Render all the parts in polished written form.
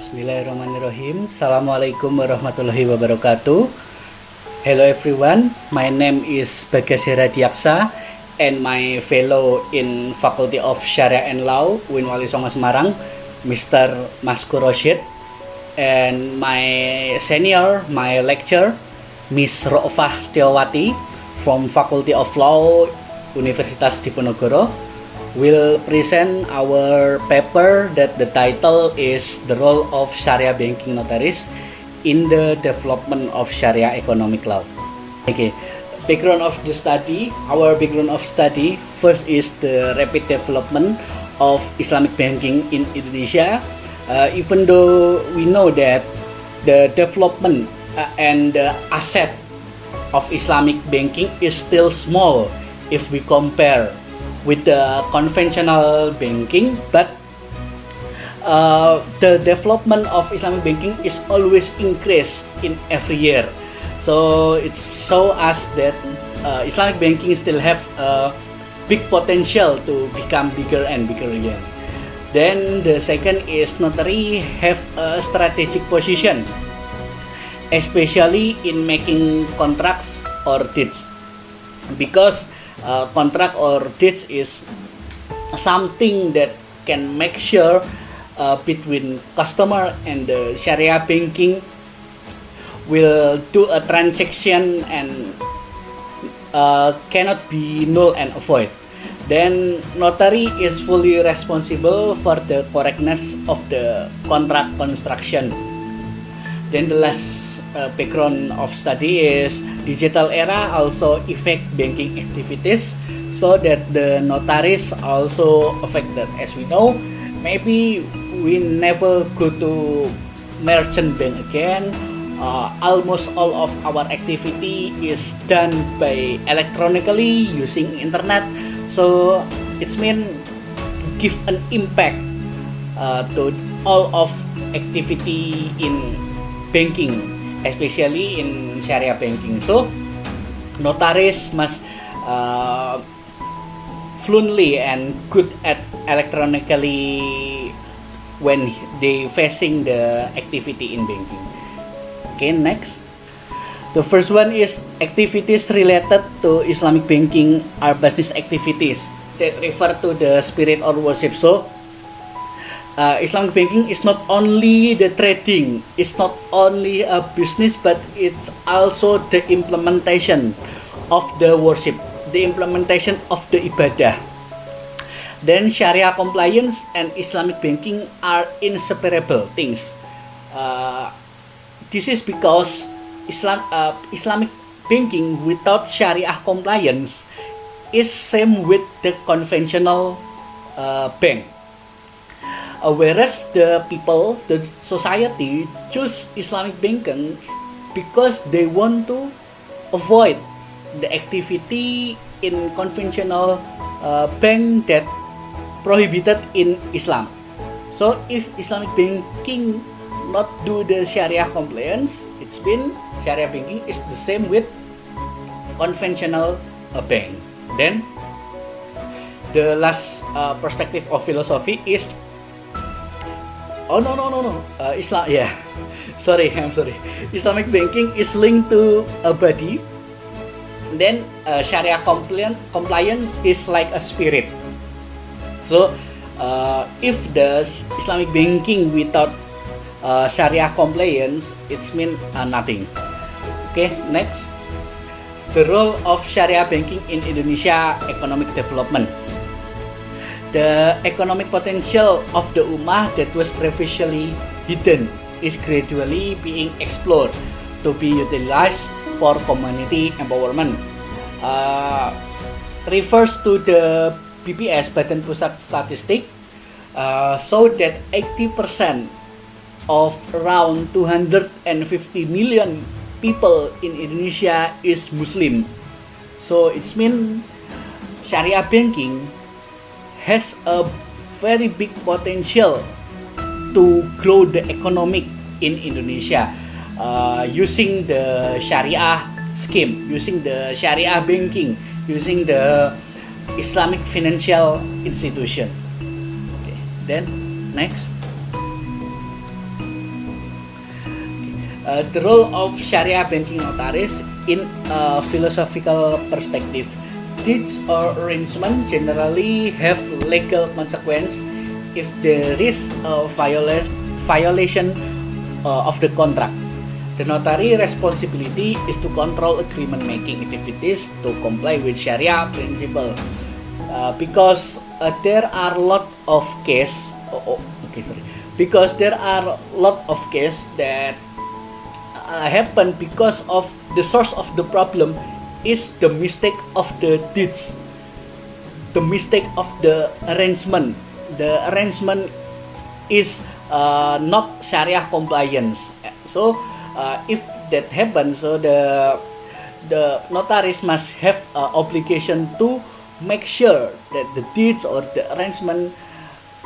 Bismillahirrahmanirrahim. Assalamualaikum warahmatullahi wabarakatuh. Hello everyone, my name is Bagas Heradiaksa and my fellow in Faculty of Sharia and Law UIN Wali Songo Semarang, Mr. Maskur Roshid, and my senior, my lecturer, Miss Ro'fah Setiawati from Faculty of Law Universitas Diponegoro will present our paper that the title is The Role of Sharia Banking Notaries in the Development of Sharia Economic Law. Okay, background of the study, our background of study first is the rapid development of Islamic banking in Indonesia. Even though we know that the development and the asset of Islamic banking is still small if we compare with the conventional banking, but the development of Islamic banking is always increased in every year. So it's show us that Islamic banking still have a big potential to become bigger and bigger again. Then the second is notary have a strategic position, especially in making contracts or deeds, because contract or deeds is something that can make sure between customer and the Sharia banking will do a transaction and cannot be null and void. Then notary is fully responsible for the correctness of the contract construction. Then the last background of study is digital era also affect banking activities, so that the notaries also affected. As we know, maybe we never go to merchant bank again. Almost all of our activity is done by electronically using internet, so it's mean give an impact to all of activity in banking, especially in Sharia banking. So notaries must fluently and good at electronically when they facing the activity in banking. Okay, next. The first one is activities related to Islamic banking are business activities that refer to the spirit or worship. So Islamic banking is not only the trading, it's not only a business, but it's also the implementation of the worship, the implementation of the ibadah. Then Sharia compliance and Islamic banking are inseparable things. This is because Islamic banking without Sharia compliance is same with the conventional bank. Whereas the people, the society choose Islamic banking because they want to avoid the activity in conventional bank that prohibited in Islam. So if Islamic banking not do the Sharia compliance, it's been Sharia banking is the same with conventional bank. Then the last perspective of philosophy is Islam, yeah. I'm sorry. Islamic banking is linked to a body. Then Sharia compliance is like a spirit. So if the Islamic banking without Sharia compliance, it's mean nothing. Okay, next. The role of Sharia banking in Indonesia economic development. The economic potential of the Ummah that was previously hidden is gradually being explored to be utilized for community empowerment. Refers to the BPS, Badan Pusat Statistik, so that 80% of around 250 million people in Indonesia is Muslim. So it's mean Sharia banking has a very big potential to grow the economic in Indonesia using the Sharia scheme, using the Sharia banking, using the Islamic financial institution. Okay. Then next. The role of Sharia banking notaris in a philosophical perspective. Deeds or arrangement generally have legal consequence if there is a violation of the contract. The notary responsibility is to control agreement making activities to comply with Sharia principle. Because there are lot of because there are lot of cases that happen because of the source of the problem is the mistake of the deeds, the mistake of the arrangement. The arrangement is not Sharia compliance. So if that happens, so the notaris must have obligation to make sure that the deeds or the arrangement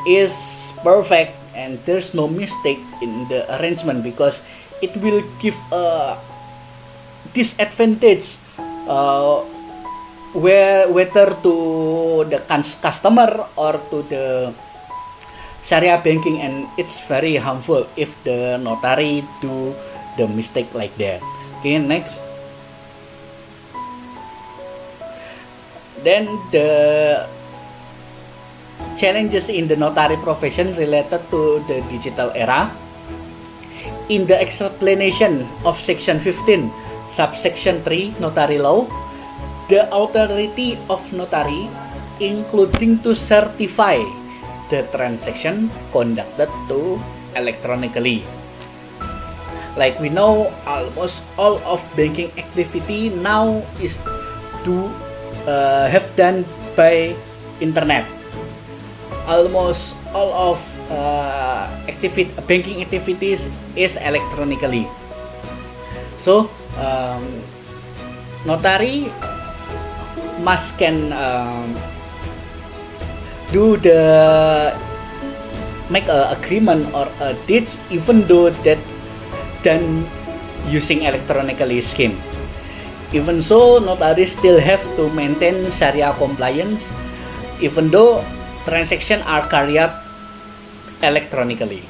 is perfect and there's no mistake in the arrangement, because it will give a disadvantage whether to the customer or to the Sharia banking, and it's very harmful if the notary do the mistake like that. Okay, next. Then the challenges in the notary profession related to the digital era. In the explanation of section 15, subsection 3 notary law, the authority of notary, including to certify the transaction conducted to electronically. Like we know, almost all of banking activity now is to have done by internet. Almost all of banking activities is electronically. So notary must can make a agreement or a deeds even though that done using electronically scheme. Even so, notaries still have to maintain Sharia compliance even though transactions are carried electronically.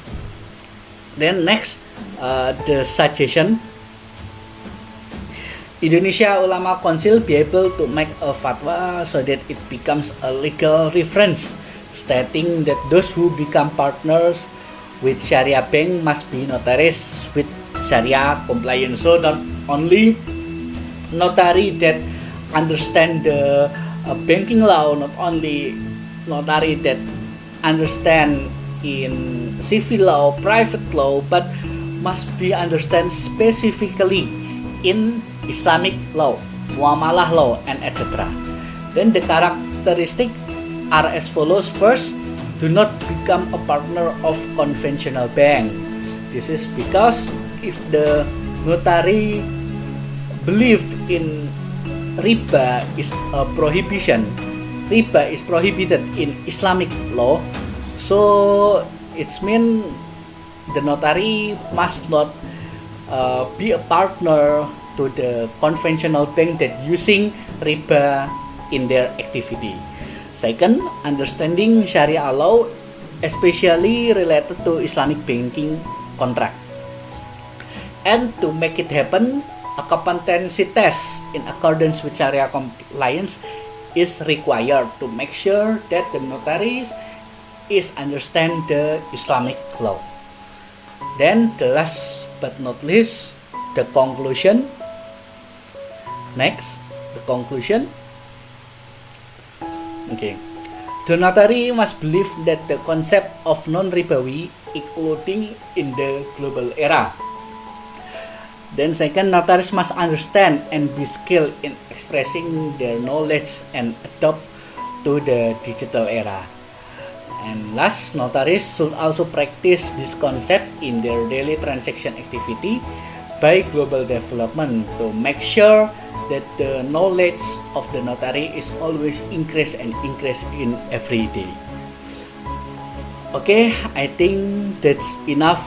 Then next, the suggestion. Indonesia Ulama Council be able to make a fatwa so that it becomes a legal reference stating that those who become partners with Sharia bank must be notaries with Sharia compliance. So not only notary that understand the banking law, not only notary that understand in civil law, private law, but must be understand specifically in Islamic law, muamalah law, and etc. Then the characteristic are as follows. First, do not become a partner of conventional bank. This is because if the notary believe in riba is a prohibition, riba is prohibited in Islamic law, so it's mean the notary must not be a partner to the conventional bank that using riba in their activity. Second, understanding Sharia law, especially related to Islamic banking contract. And to make it happen, a competency test in accordance with Sharia compliance is required to make sure that the notaries is understand the Islamic law. Then the last but not least, the conclusion. Next, the conclusion. Okay. The notary must believe that the concept of non-ribawi including in the global era. Then second, notaries must understand and be skilled in expressing their knowledge and adapt to the digital era. And last, notaries should also practice this concept in their daily transaction activity by global development to make sure that the knowledge of the notary is always increase and increase in every day. Okay, I think that's enough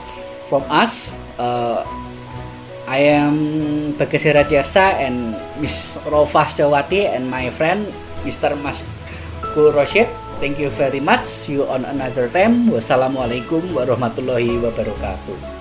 from us. I am Bagas Heradiarsa and Miss Rofa Syawati and my friend Mr. Maskur Roshid. Thank you very much. See you on another time. Wassalamualaikum warahmatullahi wabarakatuh.